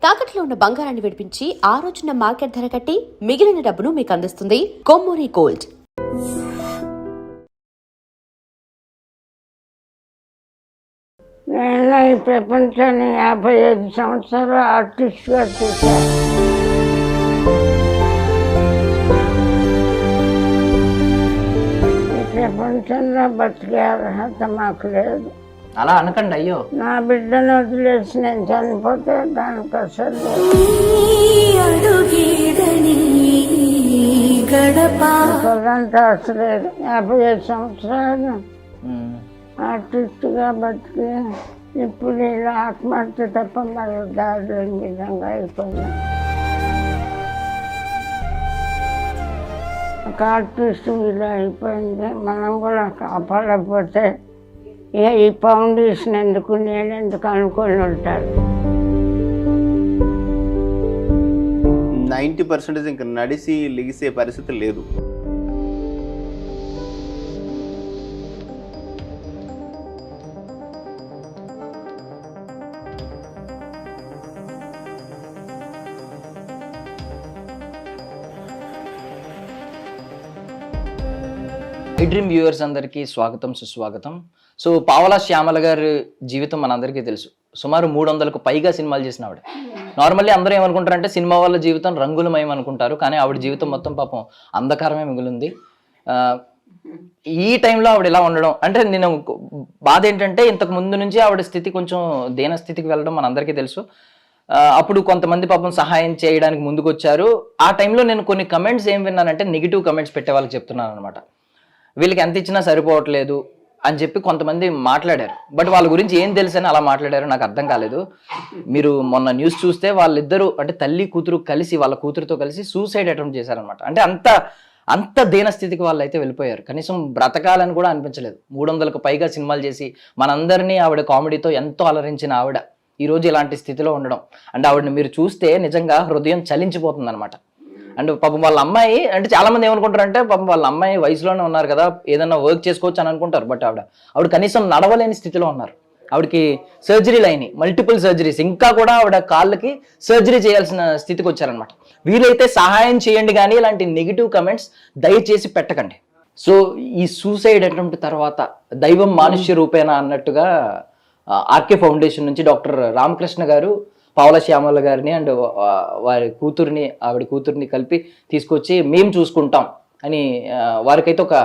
తాకట్లో ఉన్న బంగారాన్ని విడిపించి ఆ రోజున మార్కెట్ ధర కట్టి మిగిలిన డబ్బును మీకు అందిస్తుంది కొమ్మూరి గోల్డ్. నేను ఈ ప్రపంచాన్ని 55 సంవత్సరాలు ఆర్టిస్ట్గా చూశాను. ఈ ప్రపంచంలో బతికే అర్హత మాకు లేదు. అలా అనకండి. అయ్యో, నా బిడ్డను వదిలేసి నేను చనిపోతే దానికి అసలు అసలు లేదు. 55 సంవత్సరాలు ఆర్టిస్ట్గా బతికి ఇప్పుడు ఇలా ఆత్మహత్య తప్ప మరో దారి లేని విధంగా అయిపోయింది. ఒక ఆర్టిస్ట్ ఇలా అయిపోయింది. మనం కూడా కాపాడకపోతే ఈ ఫౌండేషన్ ఎందుకు, నేను ఎందుకు అనుకొని ఉంటాడు. 90% ఇంకా నడిచి లెగిసే పరిస్థితి లేదు. ఐ డ్రీమ్ వ్యూవర్స్ అందరికీ స్వాగతం, సుస్వాగతం. సో పావలా శ్యామల గారి జీవితం మనందరికీ తెలుసు. సుమారు 300కు పైగా సినిమాలు చేసిన ఆవిడ. నార్మల్లీ అందరూ ఏమనుకుంటారంటే సినిమా వాళ్ళ జీవితం రంగులమయం అనుకుంటారు, కానీ ఆవిడ జీవితం మొత్తం పాపం అంధకారమే మిగిలింది. ఈ టైంలో ఆవిడ ఇలా ఉండడం అంటే నేను బాధ ఏంటంటే ఇంతకు ముందు నుంచి ఆవిడ స్థితి కొంచెం దీన స్థితికి వెళ్ళడం మనందరికీ తెలుసు. అప్పుడు కొంతమంది పాపం సహాయం చేయడానికి ముందుకు వచ్చారు. ఆ టైంలో నేను కొన్ని కమెంట్స్ ఏం విన్నానంటే నెగిటివ్ కమెంట్స్ పెట్టే వాళ్ళకి చెప్తున్నాను అనమాట. వీళ్ళకి ఎంత ఇచ్చినా సరిపోవట్లేదు అని చెప్పి కొంతమంది మాట్లాడారు. బట్ వాళ్ళ గురించి ఏం తెలుసని అలా మాట్లాడారు నాకు అర్థం కాలేదు. మీరు మొన్న న్యూస్ చూస్తే వాళ్ళిద్దరూ అంటే తల్లి కూతురు కలిసి వాళ్ళ కూతురుతో కలిసి సూసైడ్ అటెంప్ట్ చేశారనమాట. అంటే అంత దీనస్థితికి వాళ్ళు అయితే వెళ్ళిపోయారు. కనీసం బ్రతకాలని కూడా అనిపించలేదు. 300కు పైగా సినిమాలు చేసి మనందరినీ ఆవిడ కామెడీతో ఎంతో అలరించిన ఆవిడ ఈరోజు ఇలాంటి స్థితిలో ఉండడం అంటే ఆవిడని మీరు చూస్తే నిజంగా హృదయం చలించిపోతుంది అనమాట. అండ్ పాపం వాళ్ళ అమ్మాయి అంటే చాలా మంది ఏమనుకుంటారు అంటే పాపం వాళ్ళ అమ్మాయి వయసులోనే ఉన్నారు కదా, ఏదన్నా వర్క్ చేసుకోవచ్చు అని అనుకుంటారు. బట్ ఆవిడ కనీసం నడవలేని స్థితిలో ఉన్నారు. ఆవిడకి సర్జరీలు అయినాయి, మల్టిపుల్ సర్జరీస్. ఇంకా కూడా ఆవిడ కాళ్ళకి సర్జరీ చేయాల్సిన స్థితికి వచ్చారనమాట. వీలైతే సహాయం చేయండి, కానీ ఇలాంటి నెగిటివ్ కమెంట్స్ దయచేసి పెట్టకండి. సో ఈ సూసైడ్ అటెంప్ట్ తర్వాత దైవం మానుష్య రూపేణ అన్నట్టుగా ఆర్కే ఫౌండేషన్ నుంచి డాక్టర్ రామకృష్ణ గారు పావలా శ్యామల గారిని అండ్ ఆవిడ కూతుర్ని కలిపి తీసుకొచ్చి మేము చూసుకుంటాం అని వారికైతే ఒక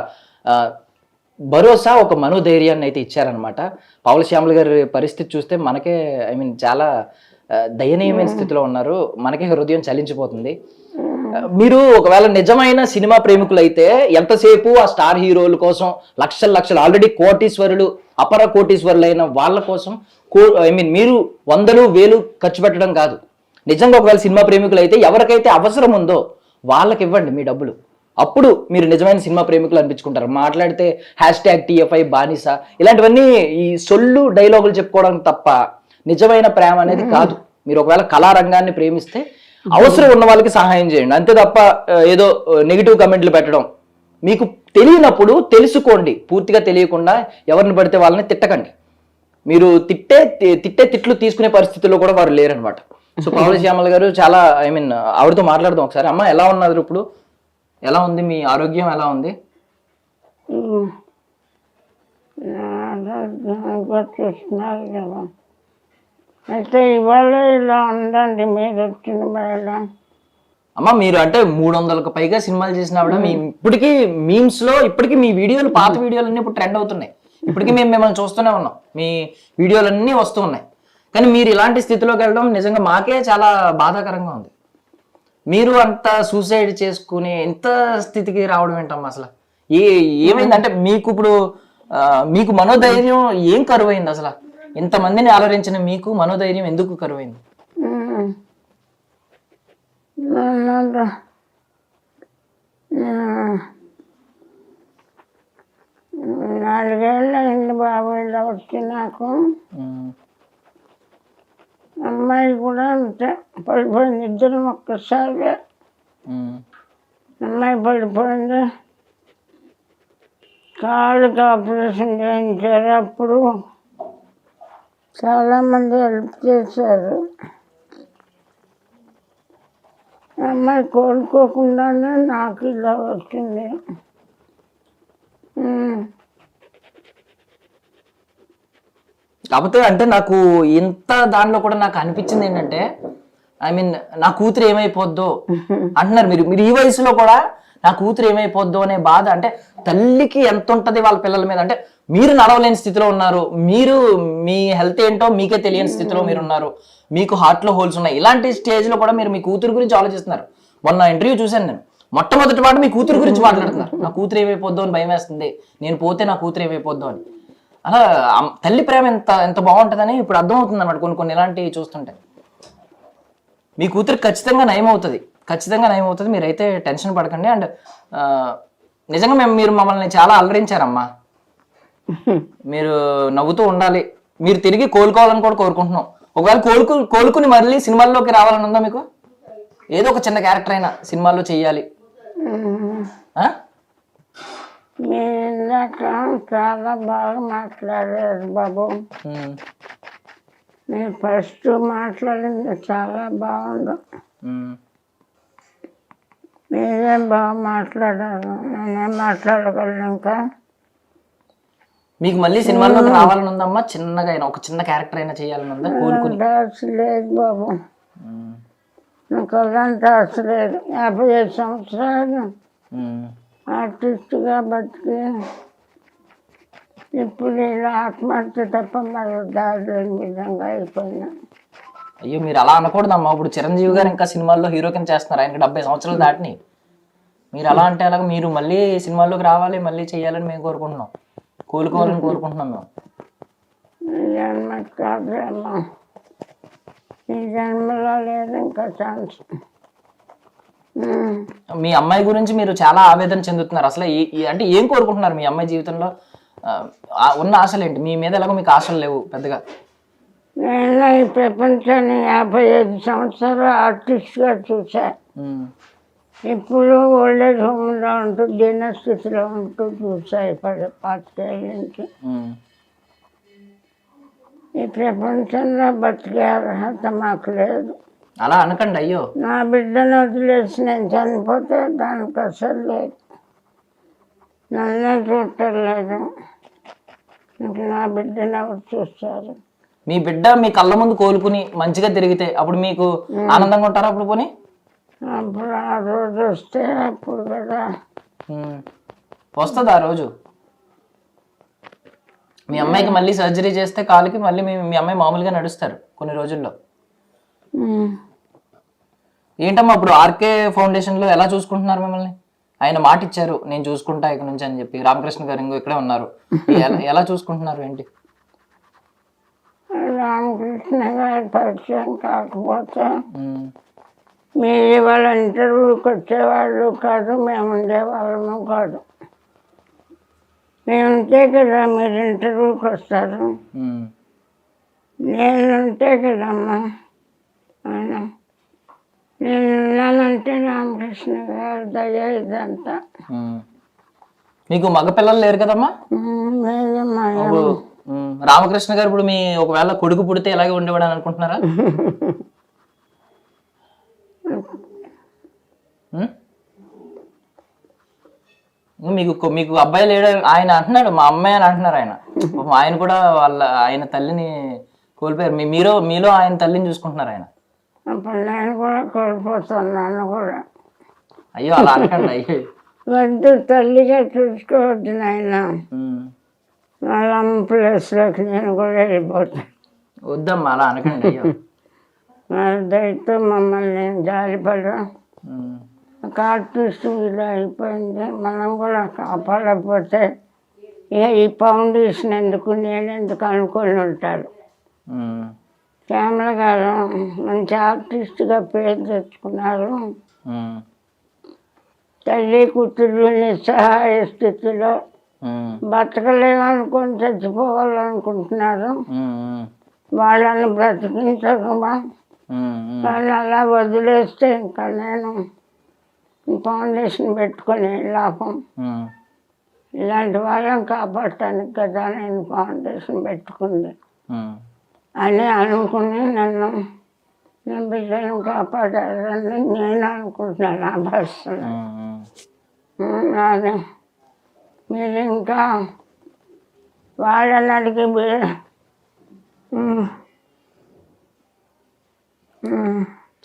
భరోసా, ఒక మనోధైర్యాన్ని అయితే ఇచ్చారనమాట. పావలా శ్యామల గారి పరిస్థితి చూస్తే మనకే చాలా దయనీయమైన స్థితిలో ఉన్నారు. మనకే హృదయం చలించిపోతుంది. మీరు ఒకవేళ నిజమైన సినిమా ప్రేమికులు అయితే ఎంతసేపు ఆ స్టార్ హీరోల కోసం లక్షలు ఆల్రెడీ కోటీశ్వరులు, అపర కోటీశ్వరులైన వాళ్ళ కోసం మీరు 100,000 ఖర్చు పెట్టడం కాదు. నిజంగా ఒకవేళ సినిమా ప్రేమికులు అయితే ఎవరికైతే అవసరం ఉందో వాళ్ళకి ఇవ్వండి మీ డబ్బులు. అప్పుడు మీరు నిజమైన సినిమా ప్రేమికులు అనిపించుకుంటారు. మాట్లాడితే #TFI బానిస ఇలాంటివన్నీ ఈ సొల్లు డైలాగులు చెప్పుకోవడం తప్ప నిజమైన ప్రేమ అనేది కాదు. మీరు ఒకవేళ కళారంగాన్ని ప్రేమిస్తే అవసరం ఉన్న వాళ్ళకి సహాయం చేయండి, అంతే తప్ప ఏదో నెగిటివ్ కమెంట్లు పెట్టడం. మీకు తెలియనప్పుడు తెలుసుకోండి. పూర్తిగా తెలియకుండా ఎవరిని పడితే వాళ్ళని తిట్టకండి. మీరు తిట్లు తీసుకునే పరిస్థితుల్లో కూడా వారు లేరనమాట. సో పావలా శ్యామల గారు చాలా ఆవిడతో మాట్లాడదాం ఒకసారి. అమ్మ, ఎలా ఉన్నారు ఇప్పుడు? ఎలా ఉంది మీ ఆరోగ్యం? ఎలా ఉంది? అయితే ఇవాళ ఇలా ఉందండి మీరు వచ్చిన వేళ. అమ్మ, మీరు అంటే 300కు పైగా సినిమాలు చేసిన ఆవిడ. ఇప్పటికీ మీమ్స్ లో ఇప్పటికీ మీ వీడియోలు, పాత వీడియోలన్నీ ఇప్పుడు ట్రెండ్ అవుతున్నాయి. ఇప్పటికీ మేము మిమ్మల్ని చూస్తూనే ఉన్నాం, మీ వీడియోలన్నీ వస్తూ ఉన్నాయి. కానీ మీరు ఇలాంటి స్థితిలోకి వెళ్ళడం నిజంగా మాకే చాలా బాధాకరంగా ఉంది. మీరు అంత సూసైడ్ చేసుకుని ఇంత స్థితికి రావడం ఏంటమ్మా? అసలు ఏమైందంటే మీకు ఇప్పుడు మీకు మనోధైర్యం ఏం కరువైంది అసలు? ఇంతమందిని ఆలరించిన మీకు మనోధైర్యం ఎందుకు కరువైంది? 4 ఏళ్ళు అయింది బాబు ఇలా వచ్చి నాకు. అమ్మాయి కూడా అంతే పడిపోయింది. ఇద్దరం ఒక్కసారి అమ్మాయి పడిపోయింది. కాళ్ళకి ఆపరేషన్ చేయించారు. అప్పుడు చాలామంది హెల్ప్ చేశారు. అమ్మాయి కోలుకోకుండానే నాకు ఇలా వచ్చింది. కాకపోతే అంటే నాకు ఇంత దానిలో కూడా నాకు అనిపించింది ఏంటంటే, ఐ మీన్ నా కూతురు ఏమైపోద్దో అంటున్నారు మీరు. మీరు ఈ వయసులో కూడా నా కూతురు ఏమైపోద్దో అనే బాధ, అంటే తల్లికి ఎంత ఉంటది వాళ్ళ పిల్లల మీద. అంటే మీరు నడవలేని స్థితిలో ఉన్నారు, మీరు మీ హెల్త్ ఏంటో మీకే తెలియని స్థితిలో మీరు ఉన్నారు, మీకు హార్ట్ లో హోల్స్ ఉన్నాయి. ఇలాంటి స్టేజ్ లో కూడా మీరు మీ కూతురు గురించి ఆలోచిస్తున్నారు. మొన్న ఇంటర్వ్యూ చూశాను నేను, మొట్టమొదటి మాట మీ కూతురు గురించి మాట్లాడుతున్నారు. నా కూతురు ఏమైపోద్దో అని భయం వేస్తుంది, నేను పోతే నా కూతురు ఏమైపోద్దో అని. అలా తల్లి ప్రేమ ఎంత ఎంత బాగుంటుందని ఇప్పుడు అర్థమవుతుంది అన్నమాట కొన్ని ఇలాంటివి చూస్తుంటే. మీ కూతురు ఖచ్చితంగా నయమవుతుంది, ఖచ్చితంగా నయమవుతుంది, మీరైతే టెన్షన్ పడకండి. అండ్ నిజంగా మీరు మమ్మల్ని చాలా అలరించారమ్మా. మీరు నవ్వుతూ ఉండాలి, మీరు తిరిగి కోలుకోవాలని కూడా కోరుకుంటున్నాం. ఒకవేళ కోలుకుని మళ్ళీ సినిమాల్లోకి రావాలని ఉందా మీకు? ఏదో ఒక చిన్న క్యారెక్టర్ అయినా సినిమాల్లో చెయ్యాలి. మీరు ఇందాక చాలా బాగా మాట్లాడారు బాబు. మీరు ఫస్ట్ మాట్లాడింది చాలా బాగుంది. మీరేం బాగా మాట్లాడారు, నేనేం మాట్లాడగలను ఇంకా. మీకు మళ్ళీ సినిమాల్లోకి రావాలని ఉందమ్మా? చిన్నగా అయినా ఒక చిన్న క్యారెక్టర్ అయినా చేయాలని ఉందా కోలుకుని? ఆశ లేదు బాబు, నాకు అలాంటి ఆశ లేదు. 55 సంవత్సరాలు ఆర్టిస్ట్గా బతికి ఇప్పుడు ఇలా ఆత్మహత్య తప్ప మరో దారి లేని విధంగా అయిపోయినా. అయ్యో మీరు అలా అనకూడదమ్మా. ఇప్పుడు చిరంజీవి గారు ఇంకా సినిమాల్లో హీరో కింద చేస్తున్నారు, ఆయనకి 70 సంవత్సరాలు దాటిని. మీరు అలా అంటే అలాగ మీరు మళ్ళీ సినిమాల్లోకి రావాలి, మళ్ళీ చేయాలని మేము కోరుకుంటున్నాం, కోలుకోవాలని కోరుకుంటున్నాం మేము. ఈ జన్మ కాదేమో, ఈ జన్మలో లేదు ఇంకా ఛాన్స్. మీ అమ్మాయి గురించి మీరు చాలా ఆవేదన చెందుతున్నారు. అసలు అంటే ఏం కోరుకుంటున్నారు మీ అమ్మాయి జీవితంలో? ఉన్న ఆశలు ఏంటి? మీ మీద ఎలాగో మీకు ఆశలు లేవు పెద్దగా. నేను ఈ ప్రపంచాన్ని 55 సంవత్సరాలు ఆర్టిస్ట్గా చూసా. ఇప్పుడు ఓల్డేజ్ హోమ్లో ఉంటూ దీనస్థితిలో ఉంటూ చూసా 25 ఏళ్ళ నుంచి. ఈ ప్రపంచంలో బతికే అర్హత మాకు లేదు. అలా అనకండి అయ్యో. నా బిడ్డను వదిలేసి నేను చనిపోతే దానికి అసలు లేదు, నన్నే చూడలేదు. ఇంక నా బిడ్డను ఎవరు చూస్తారు? మీ బిడ్డ మీ కళ్ళ ముందు కోలుకుని మంచిగా తిరిగితే అప్పుడు మీకు ఆనందంగా ఉంటారా? అప్పుడు పోనీ అప్పుడు ఆ రోజు వస్తే అప్పుడు కదా వస్తుంది ఆ రోజు. మీ అమ్మాయికి మళ్ళీ సర్జరీ చేస్తే కాలుకి మళ్ళీ మీ అమ్మాయి మామూలుగా నడుస్తారు కొన్ని రోజుల్లో. ఏంటమ్మా ఇప్పుడు ఆర్కే ఫౌండేషన్లో ఎలా చూసుకుంటున్నారు మిమ్మల్ని? ఆయన మాట ఇచ్చారు నేను చూసుకుంటా ఇక నుంచి అని చెప్పి. రామకృష్ణ గారు ఇంకో ఇక్కడే ఉన్నారు, ఎలా చూసుకుంటున్నారు ఏంటి? రామకృష్ణ గారి పరిచయం కాకపోతే మీరు వాళ్ళ ఇంటర్వ్యూకి వచ్చేవాళ్ళు కాదు, మేము ఉండేవాళ్ళము కాదు. మేము ఉంటే కదా మీరు ఇంటర్వ్యూకి వస్తారు, నేనుంటే కదమ్మా ఆయన. నేను ఉన్నానంటే రామకృష్ణ గారు దయ ఇదంతా. మీకు మగపిల్లలు లేరు కదమ్మా? లేదమ్మా. రామకృష్ణ గారు ఇప్పుడు మీ ఒకవేళ కొడుకు పుడితే ఎలాగే ఉండేవాడు అని అనుకుంటున్నారా? మీకు అబ్బాయి లేడు ఆయన అంటున్నాడు, మా అమ్మాయి అని అంటున్నారు ఆయన. ఆయన కూడా ఆయన తల్లిని కోల్పోయారు, మీలో ఆయన తల్లిని చూసుకుంటున్నారు ఆయన. అప్పుడు నేను కూడా కోల్పోతున్నాను కూడా. అయ్యో అలా అనకండి అయ్యో. వద్దు, తల్లిగా చూసుకోవద్దు నాయన. వాళ్ళ అమ్మ ప్లేస్లోకి నేను కూడా వెళ్ళిపోతాను. వద్దమ్మా అలా అనకండి అయ్యో. వాళ్ళ దయతో మమ్మల్ని నేను జాలిపడా. ఒక ఆర్టిస్ట్ ఇలా అయిపోయింది, మనం కూడా కాపాడకపోతే ఈ ఫౌండేషన్ ఎందుకు నేను ఎందుకు అనుకొని ఉంటాడు. శ్యామల గారు మంచి ఆర్టిస్ట్గా పేరు తెచ్చుకున్నారు. తల్లి కూతురు నిస్సహాయ స్థితిలో బతకలేమనుకొని చచ్చిపోవాలనుకుంటున్నారు. వాళ్ళని బ్రతికించకమా, వాళ్ళని అలా వదిలేస్తే ఇంకా నేను ఫౌండేషన్ పెట్టుకొని లాభం. ఇలాంటి వాళ్ళని కాపాడటానికి కదా నేను ఫౌండేషన్ పెట్టుకుంది అని అనుకుని నన్ను నా బిడ్డను కాపాడాలని నేను అనుకుంటున్నాను ఆ పరిస్థితుల్లో. అదే మీరు ఇంకా వాళ్ళని అడిగి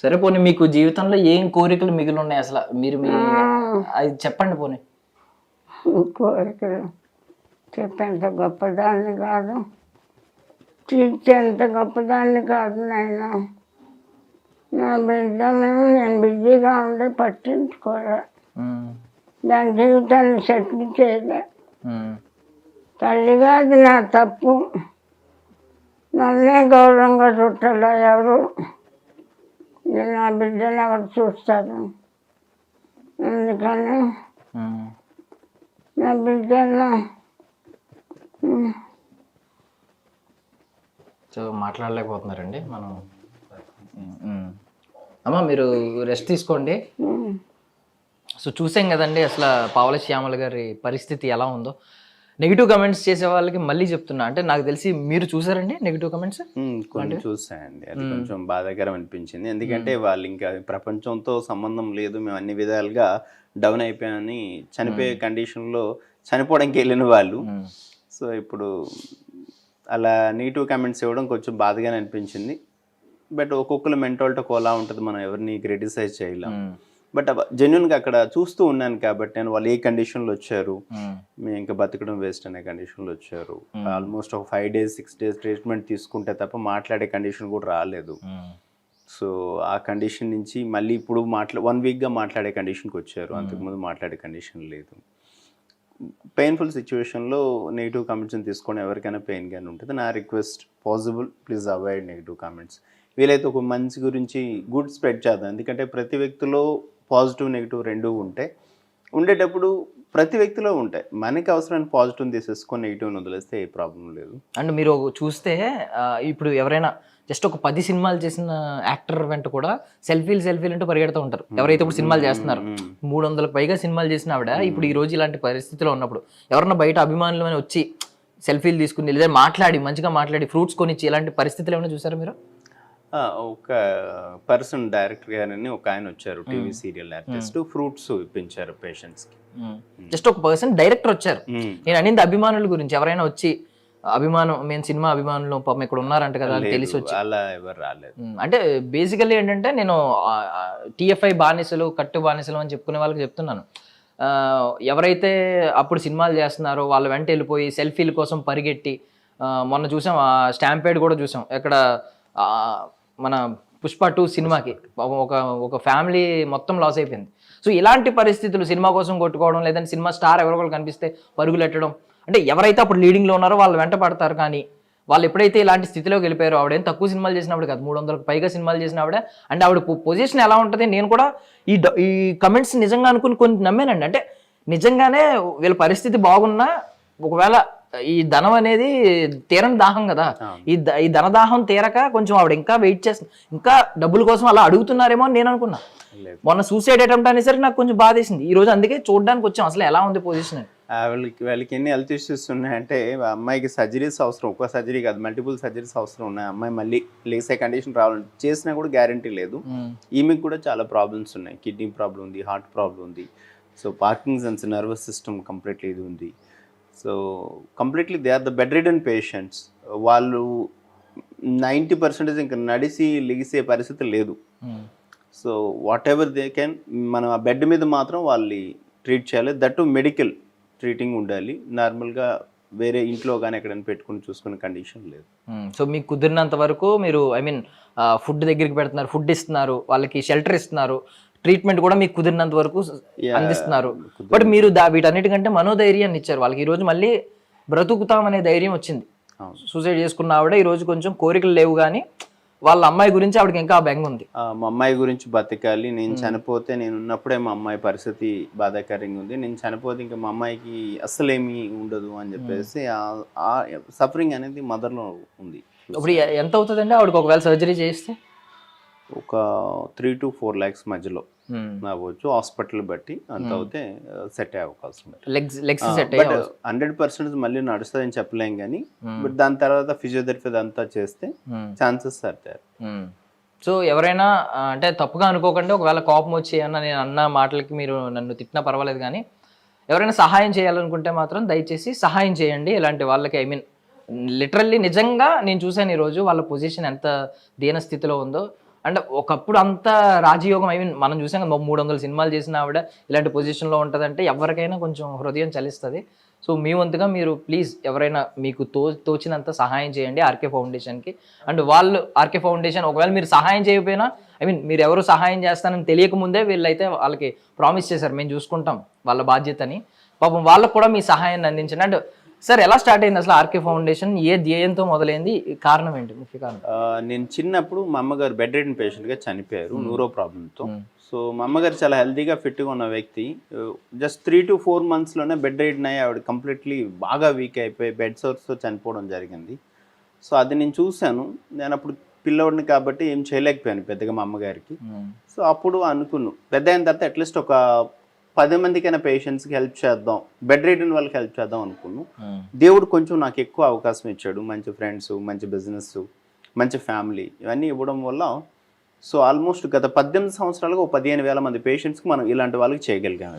సరే పోనీ మీకు జీవితంలో ఏం కోరికలు మిగిలి ఉన్నాయి అసలు మీరు అది చెప్పండి పోనీ. కోరికలు చెప్పేంత గొప్పదాన్ని కాదు, తీర్చేంత గొప్పదాన్ని కాదు నాయన. నా బిడ్డను నేను బిజీగా ఉండి పట్టించుకోలే, దాని జీవితాన్ని సెటిల్ చేయలే. తల్లిగా అది నా తప్పు. నన్నే గౌరవంగా చుట్టాల ఎవరు, నా బిడ్డను ఎవరు చూస్తారు? అందుకని నా బిడ్డను సో మాట్లాడలేకపోతున్నారండి మనం. అమ్మ మీరు రెస్ట్ తీసుకోండి. సో చూసాం కదండి అసలు పావల శ్యామల గారి పరిస్థితి ఎలా ఉందో. నెగిటివ్ కమెంట్స్ చేసే వాళ్ళకి మళ్ళీ చెప్తున్నా, అంటే నాకు తెలిసి మీరు చూసారండి నెగిటివ్ కమెంట్స్? కొన్ని చూసాయండి, అది కొంచెం బాధాకరం అనిపించింది. ఎందుకంటే వాళ్ళు ఇంకా ప్రపంచంతో సంబంధం లేదు, మేము అన్ని విధాలుగా డౌన్ అయిపోయామని చనిపోయే కండిషన్లో చనిపోవడానికి వెళ్ళిన వాళ్ళు. సో ఇప్పుడు అలా నెగిటివ్ కామెంట్స్ ఇవ్వడం కొంచెం బాధగానే అనిపించింది. బట్ ఒక్కొక్కరు మెంటాలిటీ ఒకలా ఉంటుంది, మనం ఎవరిని క్రిటిసైజ్ చేయలేం. బట్ జెన్యున్గా అక్కడ చూస్తూ ఉన్నాను కాబట్టి నేను వాళ్ళు ఏ కండిషన్లో వచ్చారు, మేము ఇంకా బతకడం వేస్ట్ అనే కండిషన్లో వచ్చారు. ఆల్మోస్ట్ ఒక 5 days 6 days ట్రీట్మెంట్ తీసుకుంటే తప్ప మాట్లాడే కండిషన్ కూడా రాలేదు. సో ఆ కండిషన్ నుంచి మళ్ళీ ఇప్పుడు 1 weekగా మాట్లాడే కండిషన్కి వచ్చారు. అంతకుముందు మాట్లాడే కండిషన్ లేదు. పెయిన్ఫుల్ సిచ్యువేషన్లో నెగిటివ్ కామెంట్స్ని తీసుకొని ఎవరికైనా పెయిన్గానే ఉంటుంది. నా request, possible please avoid negative comments. వీలైతే ఒక మంచి గురించి గుడ్ స్ప్రెడ్ చేద్దాం. ఎందుకంటే ప్రతి వ్యక్తిలో పాజిటివ్ నెగిటివ్ రెండూ ఉంటాయి. ఉండేటప్పుడు ప్రతి వ్యక్తిలో ఉంటాయి. మనకి అవసరమైన పాజిటివ్ తీసేసుకొని నెగిటివ్ని వదిలేస్తే ఏ ప్రాబ్లం లేదు. అండ్ మీరు చూస్తే ఇప్పుడు ఎవరైనా జస్ట్ ఒక 10 సినిమాలు చేసిన యాక్టర్ వెంట కూడా సెల్ఫీలు అంటూ పరిగెడుతూ ఉంటారు. ఎవరైతే ఇప్పుడు సినిమాలు చేస్తున్నారు, 300కు పైగా సినిమాలు చేసిన ఆవిడ ఇప్పుడు ఈ రోజు ఇలాంటి పరిస్థితిలో ఉన్నప్పుడు ఎవరన్నా బయట అభిమానులు అని వచ్చి సెల్ఫీలు తీసుకుని లేదా మంచిగా మాట్లాడి ఫ్రూట్స్ కొనిచ్చి ఇలాంటి పరిస్థితులు ఏమైనా చూసారా మీరు? ఒక పర్సన్ డైరెక్టర్ గారని ఒక ఆయన వచ్చారు, టీవీ సీరియల్ ఆర్టిస్ట్, ఫ్రూట్స్ ఇప్పించారు పేషెంట్స్కి. జస్ట్ ఒక పర్సన్ డైరెక్టర్ వచ్చారు. నేను అనింది అభిమానుల గురించి, ఎవరైనా వచ్చి అభిమానం, మేము సినిమా అభిమానులు పాపం ఇక్కడ ఉన్నారంట కదా అని తెలిసి వచ్చి. అలా ఎవరు రాలేదు. అంటే బేసికల్లీ ఏంటంటే నేను TFI బానిసలు, కట్టు బానిసలు అని చెప్పుకునే వాళ్ళకి చెప్తున్నాను. ఎవరైతే అప్పుడు సినిమాలు చేస్తున్నారో వాళ్ళ వెంట వెళ్ళిపోయి సెల్ఫీల కోసం పరిగెట్టి, మొన్న చూసాం స్టాంపేడ్ కూడా చూసాం, ఎక్కడ మన పుష్ప 2 సినిమాకి ఒక ఫ్యామిలీ మొత్తం లాస్ అయిపోయింది. సో ఇలాంటి పరిస్థితులు, సినిమా కోసం కొట్టుకోవడం, లేదంటే సినిమా స్టార్ ఎవరో కనిపిస్తే పరుగులు ఎట్టడం, అంటే ఎవరైతే అప్పుడు లీడింగ్లో ఉన్నారో వాళ్ళు వెంట పడతారు. కానీ వాళ్ళు ఎప్పుడైతే ఇలాంటి స్థితిలోకి వెళ్ళిపోయారో, ఆవిడేం తక్కువ సినిమాలు చేసినప్పుడు కాదు, 300కు పైగా సినిమాలు చేసిన ఆవిడ. అంటే ఆవిడ పొజిషన్ ఎలా ఉంటుంది, నేను కూడా ఈ కమెంట్స్ నిజంగా అనుకుని కొన్ని నమ్మానండి. అంటే నిజంగానే వీళ్ళ పరిస్థితి బాగున్నా, ఒకవేళ ఈ ధనం అనేది తీరని దాహం కదా, ఈ ధనదాహం తీరక కొంచెం ఆవిడ ఇంకా వెయిట్ చేస్తుంది, ఇంకా డబ్బుల కోసం అలా అడుగుతున్నారేమో అని నేను అనుకున్నా. మొన్న సూసైడ్ అటెంప్ట్ అనేసరికి నాకు కొంచెం బాధేసింది. ఈ రోజు అందుకే చూడడానికి వచ్చాం అసలు ఎలా ఉంది పొజిషన్. వాళ్ళకి ఎన్ని హెల్త్ ఇష్యూస్ ఉన్నాయంటే, అమ్మాయికి సర్జరీస్ అవసరం, ఒక్క సర్జరీ కాదు మల్టిపుల్ సర్జరీస్ అవసరం ఉన్నాయి. అమ్మాయి మళ్ళీ లేసే కండిషన్ రావాలంటే చేసినా కూడా గ్యారంటీ లేదు. ఈమెకి కూడా చాలా ప్రాబ్లమ్స్ ఉన్నాయి, కిడ్నీ ప్రాబ్లం ఉంది, హార్ట్ ప్రాబ్లం ఉంది, so Parkinson's, nervous system completely ఇది ఉంది. So completely they are the bed ridden patients. వాళ్ళు 90% ఇంకా నడిసి లెగిసే పరిస్థితి లేదు. So whatever they can, మనం ఆ బెడ్ మీద మాత్రం వాళ్ళని ట్రీట్ చేయాలి. దట్టు మెడికల్ ట్రీటింగ్ ఉండాలి. నార్మల్గా వేరే ఇంట్లో కానీ ఎక్కడైనా పెట్టుకుని చూసుకునే కండిషన్ లేదు. సో మీకు కుదిరినంత వరకు మీరు ఫుడ్ దగ్గరికి పెడుతున్నారు, ఫుడ్ ఇస్తున్నారు, వాళ్ళకి షెల్టర్ ఇస్తున్నారు, ట్రీట్మెంట్ కూడా మీకు కుదిరినంత వరకు అందిస్తున్నారు. బట్ మీరు వీటన్నిటికంటే మనోధైర్యాన్ని ఇచ్చారు వాళ్ళకి. ఈ రోజు మళ్ళీ బ్రతుకుతామనే ధైర్యం వచ్చింది. సూసైడ్ చేసుకున్న ఆవిడ ఈ రోజు కొంచెం కోరికలు లేవు, కానీ వాళ్ళ అమ్మాయి గురించి ఆవిడకి ఇంకా బెంగ ఉంది. మా అమ్మాయి గురించి బతకాలి, నేను చనిపోతే, నేను ఉన్నప్పుడే మా అమ్మాయి పరిస్థితి బాధాకరంగా ఉంది, నేను చనిపోతే ఇంకా మా అమ్మాయికి అస్సలేమీ ఉండదు అని చెప్పేసి ఆ సఫరింగ్ అనేది మదర్లో ఉంది. ఇప్పుడు ఎంత అవుతుందండి ఆవిడకి ఒకవేళ సర్జరీ చేస్తే? ఒక 3 to 4 lakhs మధ్యలో అవ్వచ్చు, హాస్పిటల్ బట్టి అంత అవుతే సెట్ అయ్యే అవకాశం ఉంది. లెగ్స్ సెట్ 100% మళ్ళీ నడుస్తుందని చెప్పలేం కానీ, బట్ దాని తర్వాత ఫిజియోథెరపీ అంతా చేస్తే ఛాన్సెస్ సర్తారు. సో ఎవరైనా అంటే తప్పుగా అనుకోకండి, ఒకవేళ కోపం వచ్చి ఏమన్నా నేను అన్న మాటలకి మీరు నన్ను తిట్టినా పర్వాలేదు, కానీ ఎవరైనా సహాయం చేయాలనుకుంటే మాత్రం దయచేసి సహాయం చేయండి ఇలాంటి వాళ్ళకి. ఐ మీన్ లిటరల్లీ నిజంగా నేను చూశాను ఈరోజు వాళ్ళ పొజిషన్ ఎంత దీన స్థితిలో ఉందో. అంటే ఒకప్పుడు అంత రాజయోగం, ఐ మీన్ మనం చూసాం కదా 300 సినిమాలు చేసిన ఆవిడ ఇలాంటి పొజిషన్లో ఉంటుందంటే ఎవరికైనా కొంచెం హృదయం చలిస్తుంది. సో మీ వంతుగా మీరు ప్లీజ్ ఎవరైనా మీకు తోచినంత సహాయం చేయండి ఆర్కే ఫౌండేషన్కి. అండ్ వాళ్ళు ఆర్కే ఫౌండేషన్ ఒకవేళ మీరు సహాయం చేయకపోయినా, ఐ మీన్ మీరు ఎవరు సహాయం చేస్తానని తెలియకముందే వీళ్ళైతే వాళ్ళకి ప్రామిస్ చేశారు మేము చూసుకుంటాం వాళ్ళ బాధ్యతని. పాపం వాళ్ళకు కూడా మీ సహాయాన్ని అందించండి. అండ్ సార్ ఎలా స్టార్ట్ అయింది అసలు ఆర్కే ఫౌండేషన్, ఏ ధ్యేయంతో మొదలైంది, కారణం ఏంటి, ముఖ్య కారణం? నేను చిన్నప్పుడు మా అమ్మగారు బెడ్ రిడెన్ పేషెంట్గా చనిపోయారు న్యూరో ప్రాబ్లంతో. సో మా అమ్మగారు చాలా హెల్తీగా ఫిట్గా ఉన్న వ్యక్తి. జస్ట్ 3 to 4 monthsలోనే బెడ్ రిడెన్ అయ్యి ఆవిడ కంప్లీట్లీ బాగా వీక్ అయిపోయి బెడ్ సోర్స్తో చనిపోవడం జరిగింది. సో అది నేను చూశాను. నేను అప్పుడు పిల్లవాడిని కాబట్టి ఏం చేయలేకపోయాను పెద్దగా మా అమ్మగారికి. సో అప్పుడు అనుకున్నాను పెద్ద అయిన తర్వాత అట్లీస్ట్ ఒక 10 మందికైనా పేషెంట్స్కి హెల్ప్ చేద్దాం, బెడ్ రిడెన్ వాళ్ళకి హెల్ప్ చేద్దాం అనుకున్నాను. దేవుడు కొంచెం నాకు ఎక్కువ అవకాశం ఇచ్చాడు. మంచి ఫ్రెండ్స్, మంచి బిజినెస్, మంచి ఫ్యామిలీ ఇవన్నీ ఇవ్వడం వల్ల సో ఆల్మోస్ట్ గత 18 సంవత్సరాలుగా ఒక 15,000 మంది పేషెంట్స్కి మనం ఇలాంటి వాళ్ళకి చేయగలిగాం.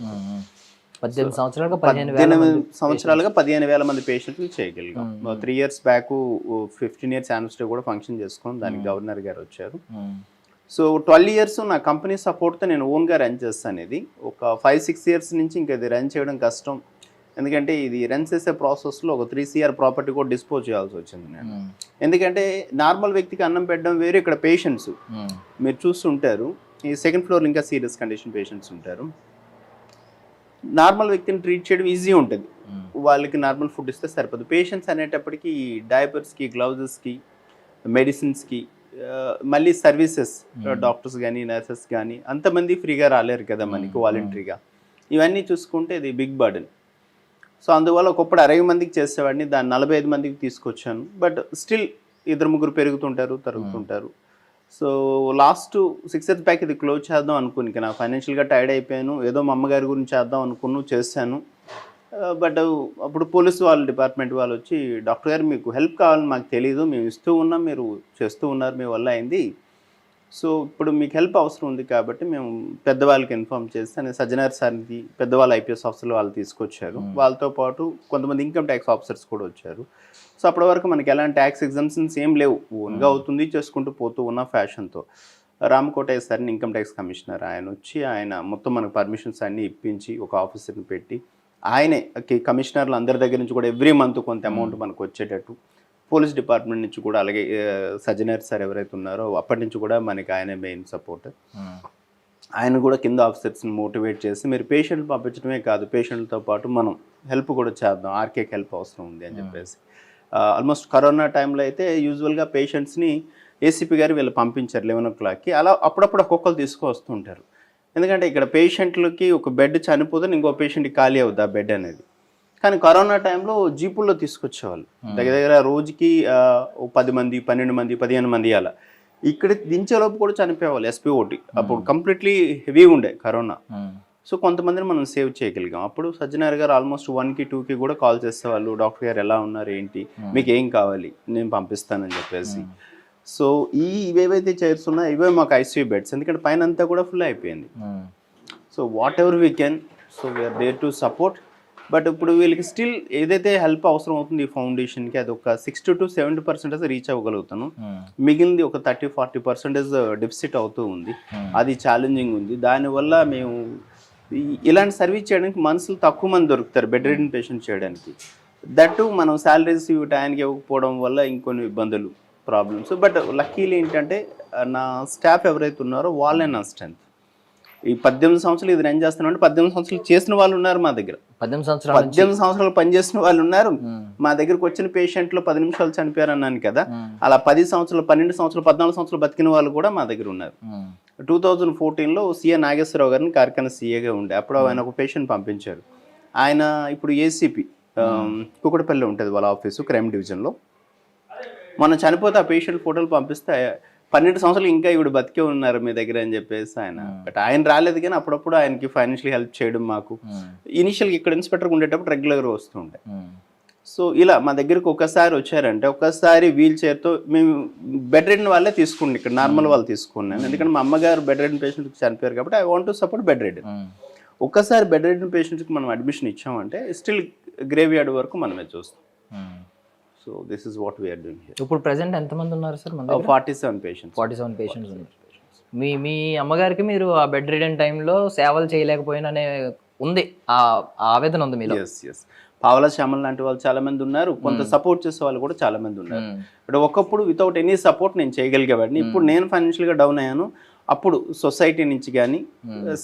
18 సంవత్సరాలుగా 15,000 మంది పేషెంట్కి చేయగలిగాం. 3 years బ్యాక్ 15 years యానివర్సరీ కూడా ఫంక్షన్ చేసుకుని దానికి గవర్నర్ గారు వచ్చారు. సో 12 years నా కంపెనీ సపోర్ట్తో నేను ఓన్గా రన్ చేస్తాను. ఇది ఒక 5-6 years నుంచి ఇంకా ఇది రన్ చేయడం కష్టం. ఎందుకంటే ఇది రన్ చేసే ప్రాసెస్లో ఒక 3 crore ప్రాపర్టీ కూడా డిస్పోజ్ చేయాల్సి వచ్చింది నేను. ఎందుకంటే నార్మల్ వ్యక్తికి అన్నం పెట్టడం వేరు, ఇక్కడ పేషెంట్స్ మీరు చూస్తుంటారు ఈ 2nd floor ఇంకా సీరియస్ కండిషన్ పేషెంట్స్ ఉంటారు. నార్మల్ వ్యక్తిని ట్రీట్ చేయడం ఈజీ ఉంటుంది, వాళ్ళకి నార్మల్ ఫుడ్ ఇస్తే సరిపోదు. పేషెంట్స్ అనేటప్పటికి డైపర్స్కి, గ్లౌజెస్కి, మెడిసిన్స్కి, మళ్ళీ సర్వీసెస్, డాక్టర్స్ కానీ నర్సెస్ కానీ అంతమంది ఫ్రీగా రాలేరు కదా మనకి వాలంటరీగా. ఇవన్నీ చూసుకుంటే ఇది బిగ్ బర్డెన్. సో అందువల్ల ఒకప్పుడు 60 మందికి చేసేవాడిని, దాన్ని 45 మందికి తీసుకొచ్చాను. బట్ స్టిల్ 2-3 పెరుగుతుంటారు, తరుగుతుంటారు. సో లాస్ట్ 6 years బ్యాక్ ఇది క్లోజ్ చేద్దాం అనుకుని, నా ఫైనాన్షియల్గా టైర్డ్ అయిపోయాను. ఏదో మా అమ్మగారి గురించి చేద్దాం అనుకున్నాను, చేశాను. బట్ అప్పుడు పోలీసు వాళ్ళ డిపార్ట్మెంట్ వాళ్ళు వచ్చి, డాక్టర్ గారు మీకు హెల్ప్ కావాలని మాకు తెలీదు, మేము ఇస్తూ ఉన్నాం, మీరు చేస్తూ ఉన్నారు, మీ వల్ల అయింది. సో ఇప్పుడు మీకు హెల్ప్ అవసరం ఉంది కాబట్టి మేము పెద్దవాళ్ళకి ఇన్ఫార్మ్ చేసి అని సజ్జనార్ సార్కి పెద్దవాళ్ళు IPS ఆఫీసర్లు వాళ్ళు తీసుకొచ్చారు. వాళ్ళతో పాటు కొంతమంది ఇన్కమ్ ట్యాక్స్ ఆఫీసర్స్ కూడా వచ్చారు. సో అప్పటి వరకు మనకి ఎలాంటి ట్యాక్స్ ఎగ్జామ్షన్స్ ఏం లేవు, ఓన్గా అవుతుంది చేసుకుంటూ పోతూ ఉన్న ఫ్యాషన్తో. రామకోటయ్య సార్ని ఇన్కమ్ ట్యాక్స్ కమిషనర్ ఆయన వచ్చి ఆయన మొత్తం మనకు పర్మిషన్స్ అన్నీ ఇప్పించి ఒక ఆఫీసర్ని పెట్టి ఆయనే కమిషనర్లు అందరి దగ్గర నుంచి కూడా ఎవ్రీ మంత్ కొంత అమౌంట్ మనకు వచ్చేటట్టు, పోలీస్ డిపార్ట్మెంట్ నుంచి కూడా అలాగే సజ్జనర్ సార్ ఎవరైతే ఉన్నారో అప్పటి నుంచి కూడా మనకి ఆయనే మెయిన్ సపోర్ట్. ఆయన కూడా కింద ఆఫీసర్స్ని మోటివేట్ చేసి మీరు పేషెంట్లు పంపించడమే కాదు, పేషెంట్లతో పాటు మనం హెల్ప్ కూడా చేద్దాం, ఆర్కేకి హెల్ప్ అవసరం ఉంది అని చెప్పేసి. ఆల్మోస్ట్ కరోనా టైంలో అయితే యూజువల్గా పేషెంట్స్ని ఏసీపీ గారు వీళ్ళు పంపించారు 11 o'clockకి. అలా అప్పుడప్పుడు ఒక్కొక్కరు తీసుకొస్తుంటారు. ఎందుకంటే ఇక్కడ పేషెంట్లకి ఒక బెడ్ చనిపోతే ఇంకో పేషెంట్కి ఖాళీ అవుద్ది ఆ బెడ్ అనేది. కానీ కరోనా టైంలో జీపుల్లో తీసుకొచ్చేవాళ్ళు, దగ్గర దగ్గర రోజుకి 10 మంది, 12 మంది, 15 మంది అలా. ఇక్కడ దించేలోపు కూడా చనిపోయేవాళ్ళు SPOT. అప్పుడు కంప్లీట్లీ హెవీగా ఉండే కరోనా. సో కొంతమందిని మనం సేవ్ చేయగలిగాం. అప్పుడు సజ్జనార్ గారు ఆల్మోస్ట్ 1కి 2కి కూడా కాల్ చేసేవాళ్ళు, డాక్టర్ గారు ఎలా ఉన్నారు, ఏంటి, మీకు ఏం కావాలి, నేను పంపిస్తానని చెప్పేసి. సో ఇవేవైతే చైర్స్ ఉన్నాయో ఇవే మాకు ICU బెడ్స్, ఎందుకంటే పైన అంతా కూడా ఫుల్ అయిపోయింది. So whatever we can, so we're there to support. But ఇప్పుడు వీళ్ళకి స్టిల్ ఏదైతే హెల్ప్ అవసరం అవుతుంది ఈ ఫౌండేషన్కి అది ఒక 60 to 70% రీచ్ అవ్వగలుగుతాను. మిగిలింది ఒక 30-40% డెఫిసిట్ అవుతూ ఉంది. అది ఛాలెంజింగ్ ఉంది. దానివల్ల మేము ఇలాంటి సర్వీస్ చేయడానికి మనుషులు తక్కువ మంది దొరుకుతారు బెడ్ రిడెన్ పేషెంట్ చేయడానికి. దట్టు మనం శాలరీస్ టైంకి ఇవ్వకపోవడం వల్ల ఇంకొన్ని ఇబ్బందులు, ప్రాబ్లమ్స్. బట్ లక్కీలు ఏంటంటే నా స్టాఫ్ ఎవరైతే ఉన్నారో వాళ్ళే నా స్ట్రెంత్. ఈ 18 సంవత్సరాలు ఇది రన్ చేస్తున్నామంటే 18 సంవత్సరాలు చేసిన వాళ్ళు ఉన్నారు మా దగ్గర. 18 సంవత్సరాలు పనిచేసిన వాళ్ళు ఉన్నారు మా దగ్గరకు. వచ్చిన పేషెంట్లు 10 నిమిషాలు చనిపోయారు అన్నాను కదా, అలా 10 సంవత్సరాలు, 12 సంవత్సరాలు, 14 సంవత్సరాలు బతికిన వాళ్ళు కూడా మా దగ్గర ఉన్నారు. 2014లో CA నాగేశ్వరరావు గారిని కార్ఖానా CAగా ఉండే, అప్పుడు ఆయన ఒక పేషెంట్ పంపించారు. ఆయన ఇప్పుడు ACP కుకటపల్లి ఉంటుంది వాళ్ళ ఆఫీసు, క్రైమ్ డివిజన్లో. మనం చనిపోతే ఆ పేషెంట్ ఫోటోలు పంపిస్తే 12 సంవత్సరాలు ఇంకా ఇవిడ బతికే ఉన్నారు మీ దగ్గర అని చెప్పేసి ఆయన. బట్ ఆయన రాలేదు, కానీ అప్పుడప్పుడు ఆయనకి ఫైనాన్షియల్ హెల్ప్ చేయడం మాకు. ఇనిషియల్గా ఇక్కడ ఇన్స్పెక్టర్గా ఉండేటప్పుడు రెగ్యులర్గా వస్తూ ఉంటాయి. సో ఇలా మా దగ్గరికి ఒకసారి వచ్చారంటే ఒక్కసారి వీల్ చైర్తో మేము బెడ్ రెడెన్ వాళ్ళే తీసుకున్నాం, ఇక్కడ నార్మల్ వాళ్ళు తీసుకున్నాను. ఎందుకంటే మా అమ్మగారు బెడ్ రెడెన్ పేషెంట్కి చనిపోయారు కాబట్టి I want to support bedridden. ఒక్కసారి బెడ్ రెడెన్ పేషెంట్కి మనం అడ్మిషన్ ఇచ్చామంటే స్టిల్ గ్రేవ్ యార్డ్ వరకు మనమే చూస్తాం. So this is what we're doing here. ఇప్పుడు ప్రెసెంట్ ఎంతమంది ఉన్నారు సార్? 47 పేషెంట్స్. 47 పేషెంట్స్ ఉన్నారు. మీ అమ్మగారికి మీరు ఆ బెడ్ రిడెన్ టైంలో సేవలు చేయలేకపోయిననే ఉంది, ఆ ఆవేదన ఉంది మీలో. ఎస్ పావలా శ్యామల్ లాంటి వాళ్ళు చాలా మంది ఉన్నారు, కొంత సపోర్ట్ చేసే వాళ్ళు కూడా చాలా మంది ఉన్నారు. బట్ ఒకప్పుడు వితౌట్ ఎనీ సపోర్ట్ నేను చేయగలిగేవాడిని. ఇప్పుడు నేను ఫైనాన్షియల్గా డౌన్ అయ్యాను, అప్పుడు సొసైటీ నుంచి కానీ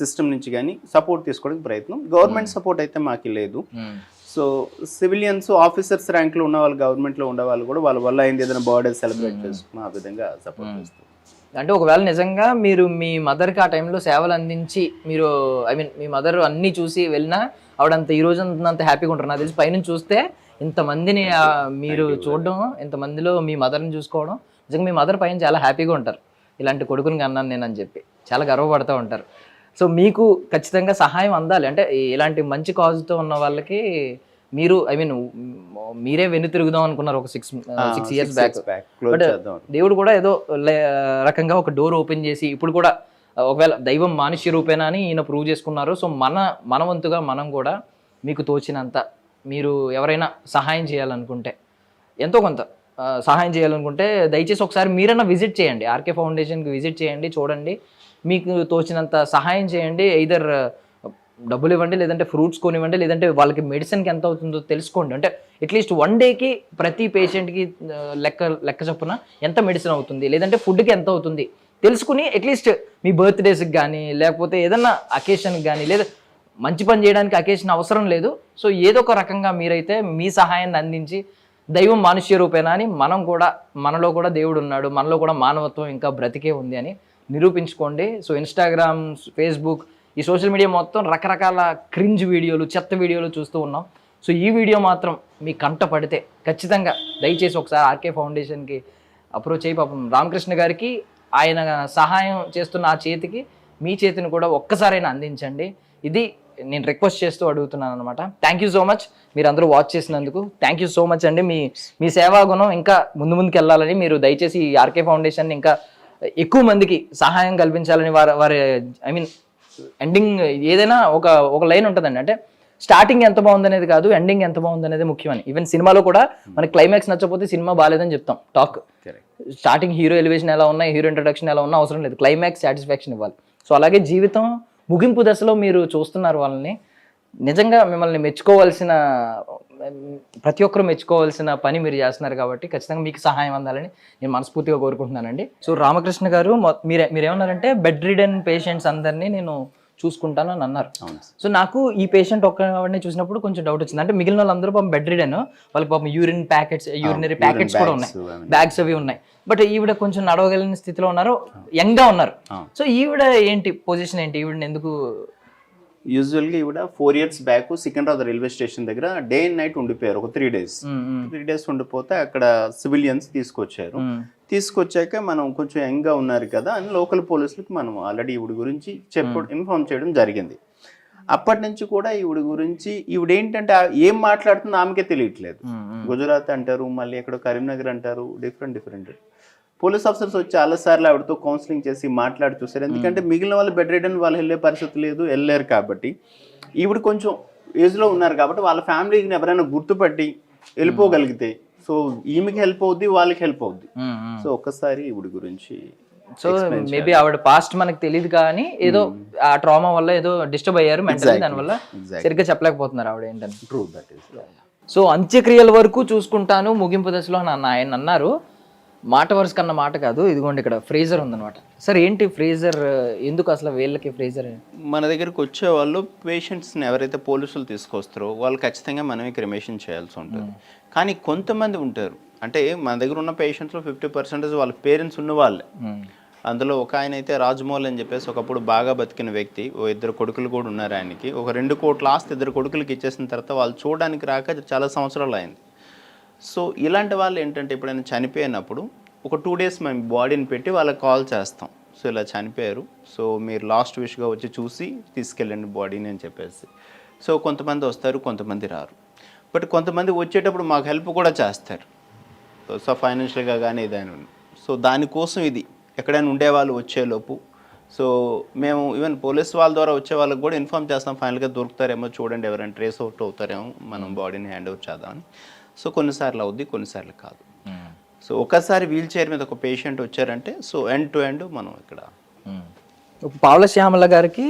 సిస్టమ్ నుంచి కానీ సపోర్ట్ తీసుకోవడానికి ప్రయత్నం. గవర్నమెంట్ సపోర్ట్ అయితే మాకు లేదు. సో సివిలియన్స్ ఆఫీసర్స్ ర్యాంక్లో ఉన్న వాళ్ళు, గవర్నమెంట్లో ఉండే వాళ్ళు కూడా వాళ్ళ వల్ల అయింది ఏదైనా బర్త్డే సెలబ్రేట్ చేసుకుని ఆ విధంగా సపోర్ట్ చేస్తారు. అంటే ఒకవేళ నిజంగా మీరు మీ మదర్కి ఆ టైంలో సేవలు అందించి మీరు మీ మదర్ అన్నీ చూసి వెళ్ళినా ఆవిడంత ఈ రోజు అంత హ్యాపీగా ఉంటారు. నాకు తెలిసి పైనుంచి చూస్తే ఇంతమందిని మీరు చూడడం, ఇంతమందిలో మీ మదర్ని చూసుకోవడం, నిజంగా మీ మదర్ పైన చాలా హ్యాపీగా ఉంటారు. ఇలాంటి కొడుకుని అన్నాను నేను అని చెప్పి చాలా గర్వపడుతూ ఉంటారు. సో మీకు ఖచ్చితంగా సహాయం అందాలి అంటే ఇలాంటి మంచి కాజ్తో ఉన్న వాళ్ళకి మీరు మీరే వెన్ను తిరుగుదాం అనుకున్నారు ఒక 6 years బ్యాక్. బట్ దేవుడు కూడా ఏదో రకంగా ఒక డోర్ ఓపెన్ చేసి ఇప్పుడు కూడా ఒకవేళ దైవం మానుష్య రూపేనా అని ఈయన ప్రూవ్ చేసుకున్నారు. సో మన వంతుగా మనం కూడా మీకు తోచినంత మీరు ఎవరైనా సహాయం చేయాలనుకుంటే, ఎంతో కొంత సహాయం చేయాలనుకుంటే దయచేసి ఒకసారి మీరైనా విజిట్ చేయండి, ఆర్కే ఫౌండేషన్కి విజిట్ చేయండి, చూడండి, మీకు తోచినంత సహాయం చేయండి. ఎయిదర్ డబ్బులు ఇవ్వండి, లేదంటే ఫ్రూట్స్ కొనివ్వండి, లేదంటే వాళ్ళకి మెడిసిన్కి ఎంత అవుతుందో తెలుసుకోండి. అంటే అట్లీస్ట్ 1 డేకి ప్రతి పేషెంట్కి లెక్క చొప్పున ఎంత మెడిసిన్ అవుతుంది, లేదంటే ఫుడ్కి ఎంత అవుతుంది తెలుసుకుని అట్లీస్ట్ మీ బర్త్డేస్కి కానీ లేకపోతే ఏదన్నా అకేషన్కి కానీ, లేదా మంచి పని చేయడానికి అకేషన్ అవసరం లేదు. సో ఏదో ఒక రకంగా మీరైతే మీ సహాయాన్ని అందించి దైవం మానుష్య రూపేనా అని మనలో కూడా దేవుడు ఉన్నాడు, మనలో కూడా మానవత్వం ఇంకా బ్రతికే ఉంది అని నిరూపించుకోండి. సో ఇన్స్టాగ్రామ్, ఫేస్బుక్, ఈ సోషల్ మీడియా మొత్తం రకరకాల క్రింజ్ వీడియోలు, చెత్త వీడియోలు చూస్తూ ఉన్నాం. సో ఈ వీడియో మాత్రం మీ కంట పడితే ఖచ్చితంగా దయచేసి ఒకసారి ఆర్కే ఫౌండేషన్కి అప్రోచ్ అయ్యి పాపం రామకృష్ణ గారికి ఆయన సహాయం చేస్తున్న ఆ చేతికి మీ చేతిని కూడా ఒక్కసారైనా అందించండి. ఇది నేను రిక్వెస్ట్ చేస్తూ అడుగుతున్నాను అనమాట. థ్యాంక్ యూ సో మచ్ మీరు అందరూ వాచ్ చేసినందుకు. థ్యాంక్ యూ సో మచ్ అండి. మీ సేవా గుణం ఇంకా ముందుకు వెళ్ళాలని, మీరు దయచేసి ఈ ఆర్కే ఫౌండేషన్ ఇంకా ఎక్కువ మందికి సహాయం కల్పించాలని వారి ఎండింగ్ ఏదైనా ఒక లైన్ ఉంటుందండి. అంటే స్టార్టింగ్ ఎంత బాగుంది అనేది కాదు, ఎండింగ్ ఎంత బాగుంది అనేది ముఖ్యమని. ఈవెన్ సినిమాలో కూడా మనకి క్లైమాక్స్ నచ్చకపోతే సినిమా బాగాలేదని చెప్తాం. టాక్ స్టార్టింగ్ హీరో ఎలివేషన్ ఎలా ఉన్నా, హీరో ఇంట్రడక్షన్ ఎలా ఉన్నా అవసరం లేదు, క్లైమాక్స్ సాటిస్ఫాక్షన్ ఇవ్వాలి. సో అలాగే జీవితం ముగింపు దశలో మీరు చూస్తున్నారు వాళ్ళని, నిజంగా మిమ్మల్ని మెచ్చుకోవాల్సిన, ప్రతి ఒక్కరు మెచ్చుకోవాల్సిన పని మీరు చేస్తున్నారు కాబట్టి ఖచ్చితంగా మీకు సహాయం అందాలని నేను మనస్ఫూర్తిగా కోరుకుంటున్నానండి. సో రామకృష్ణ గారు మీరేమన్నారంటే బెడ్ రిడెన్ పేషెంట్స్ అందరినీ నేను చూసుకుంటాను అని అన్నారు. సో నాకు ఈ పేషెంట్ ఒక్కడిని చూసినప్పుడు కొంచెం డౌట్ వచ్చింది. అంటే మిగిలిన వాళ్ళందరూ పాపం బెడ్ రిడెన్, వాళ్ళకి పాపం యూరినరీ ప్యాకెట్స్ కూడా ఉన్నాయి, బ్యాగ్స్ అవి ఉన్నాయి. బట్ ఈవిడ కొంచెం నడవగలిగిన స్థితిలో ఉన్నారు, యంగ్గా ఉన్నారు. సో ఈవిడ ఏంటి పొజిషన్ ఏంటి, ఈవిడని ఎందుకు? యూజువల్గా ఈవిడ 4 years back Secunderabad railway station దగ్గర డే అండ్ నైట్ ఉండిపోయారు ఒక 3 days. 3 days ఉండిపోతే అక్కడ సివిలియన్స్ తీసుకొచ్చారు. తీసుకొచ్చాక మనం కొంచెం యంగ్గా ఉన్నారు కదా అని లోకల్ పోలీసులకు మనం ఆల్రెడీ ఈవిడ గురించి ఇన్ఫార్మ్ చేయడం జరిగింది. అప్పటి నుంచి కూడా ఈవిడ గురించి ఈవిడ ఏంటంటే ఏం మాట్లాడుతుందో ఆమెకే తెలియట్లేదు. గుజరాత్ అంటారు, మళ్ళీ ఎక్కడో కరీంనగర్ అంటారు, డిఫరెంట్ పోలీస్ ఆఫీసర్స్ వచ్చి చాలాసార్లు ఆవిడతో కౌన్సిలింగ్ చేసి మాట్లాడి చూసారు. ఎందుకంటే మిగిలిన వాళ్ళు బెడ్ రిడెన్ వాళ్ళు వెళ్ళే పరిస్థితి లేదు, వెళ్ళలేరు కాబట్టి. ఈవిడ కొంచెం ఏజ్లో ఉన్నారు కాబట్టి వాళ్ళ ఫ్యామిలీని ఎవరైనా గుర్తుపట్టి వెళ్ళిపోగలిగితే సో ఈమెకి హెల్ప్ అవుద్ది, వాళ్ళకి హెల్ప్ అవుద్ది. సో ఒక్కసారి ఈవిడ గురించి సో మేబీ ఆవిడ పాస్ట్ మనకు తెలియదు కానీ ఏదో ఆ ట్రామా వల్ల ఏదో డిస్టర్బ్ అయ్యారు మెంటల్లీ, దానివల్ల సరిగ్గా చెప్పలేకపోతున్నారు ఆవిడ ఏంటని. True, that is. సో అంత్యక్రియల వరకు చూసుకుంటాను ముగింపు దశలో ఆయన అన్నారు. మాట వరుస కన్నా మాట కాదు, ఇదిగోండి ఇక్కడ ఫ్రీజర్ ఉందన్నమాట. సార్ ఏంటి ఫ్రీజర్, ఎందుకు అసలు వీళ్ళకి ఫ్రీజర్? మన దగ్గరకు వచ్చే వాళ్ళు పేషెంట్స్ని ఎవరైతే పోలీసులు తీసుకొస్తారో వాళ్ళు ఖచ్చితంగా మనమే క్రిమేషన్ చేయాల్సి ఉంటుంది. కానీ కొంతమంది ఉంటారు, అంటే మన దగ్గర ఉన్న పేషెంట్స్లో 50% వాళ్ళ పేరెంట్స్ ఉన్న వాళ్ళే. అందులో ఒక ఆయన అయితే రాజమౌళి అని చెప్పేసి ఒకప్పుడు బాగా బతికిన వ్యక్తి, 2 కొడుకులు కూడా ఉన్నారు ఆయనకి. ఒక 2 కోట్ల ఆస్తి 2 కొడుకులకి ఇచ్చేసిన తర్వాత వాళ్ళు చూడడానికి రాక చాలా సంవత్సరాలు అయింది. సో ఇలాంటి వాళ్ళు ఏంటంటే ఎప్పుడైనా చనిపోయినప్పుడు ఒక 2 days మేము బాడీని పెట్టి వాళ్ళకి కాల్ చేస్తాం. సో ఇలా చనిపోయారు, సో మీరు లాస్ట్ విష్గా వచ్చి చూసి తీసుకెళ్ళండి బాడీని అని చెప్పేసి. సో కొంతమంది వస్తారు, కొంతమంది రారు. బట్ కొంతమంది వచ్చేటప్పుడు మాకు హెల్ప్ కూడా చేస్తారు. సో ఫైనాన్షియల్గా కానీ ఏదైనా. సో దానికోసం ఇది ఎక్కడైనా ఉండేవాళ్ళు వచ్చేలోపు సో మేము ఈవెన్ పోలీస్ వాళ్ళ ద్వారా వచ్చే వాళ్ళకి కూడా ఇన్ఫామ్ చేస్తాం, ఫైనల్గా దొరుకుతారేమో చూడండి, ఎవరైనా ట్రేస్ అవుట్ అవుతారేమో, మనం బాడీని హ్యాండ్ ఓవర్ చేద్దామని. సో కొన్నిసార్లు అవుద్ది, కొన్నిసార్లు కాదు. సో ఒకసారి వీల్ చైర్ మీద ఒక పేషెంట్ వచ్చారంటే సో ఎండ్ టు ఎండ్ మనం ఇక్కడ. ఇప్పుడు పావలా శ్యామల గారికి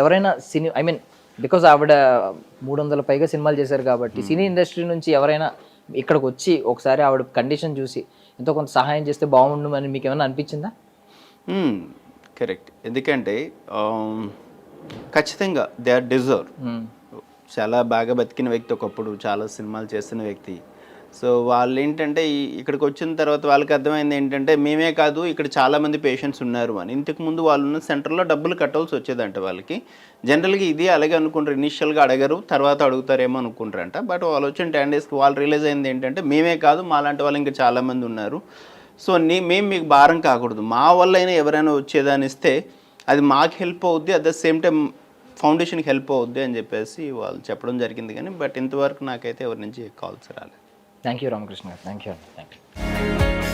ఎవరైనా సినీ బికాజ్ ఆవిడ 300 పైగా సినిమాలు చేశారు కాబట్టి సినీ ఇండస్ట్రీ నుంచి ఎవరైనా ఇక్కడికి వచ్చి ఒకసారి ఆవిడ కండిషన్ చూసి ఎంతో కొంత సహాయం చేస్తే బాగుండు అని మీకు ఏమైనా అనిపించిందా? కరెక్ట్. ఎందుకంటే ఖచ్చితంగా దే ఆర్ డిజర్వ్. చాలా బాగా బతికిన వ్యక్తి, ఒకప్పుడు చాలా సినిమాలు చేస్తున్న వ్యక్తి. సో వాళ్ళు ఏంటంటే ఇక్కడికి వచ్చిన తర్వాత వాళ్ళకి అర్థమైంది ఏంటంటే మేమే కాదు ఇక్కడ చాలామంది పేషెంట్స్ ఉన్నారు అని. ఇంతకుముందు వాళ్ళు ఉన్న సెంటర్లో డబ్బులు కట్టాల్సి వచ్చేదంట వాళ్ళకి. జనరల్గా ఇది అలాగే అనుకుంటారు, ఇనిషియల్గా అడగరు, తర్వాత అడుగుతారేమో అనుకుంటారంట. బట్ వాళ్ళు వచ్చిన 10 డేస్కి వాళ్ళు రియలైజ్ అయింది ఏంటంటే మేమే కాదు మాలాంటి వాళ్ళు ఇంకా చాలామంది ఉన్నారు. సో మేము మీకు భారం కాకూడదు, మా వల్ల అయినా ఎవరైనా వచ్చేదాన్ని ఇస్తే అది మాకు హెల్ప్ అవుద్ది, అట్ ద సేమ్ టైం ఫౌండేషన్కి హెల్ప్ అవుద్ది అని చెప్పేసి వాళ్ళు చెప్పడం జరిగింది. కానీ బట్ ఇంతవరకు నాకైతే ఎవరి నుంచి కాల్స్ రాలేదు. థ్యాంక్ యూ రామకృష్ణ గారు. Thank you.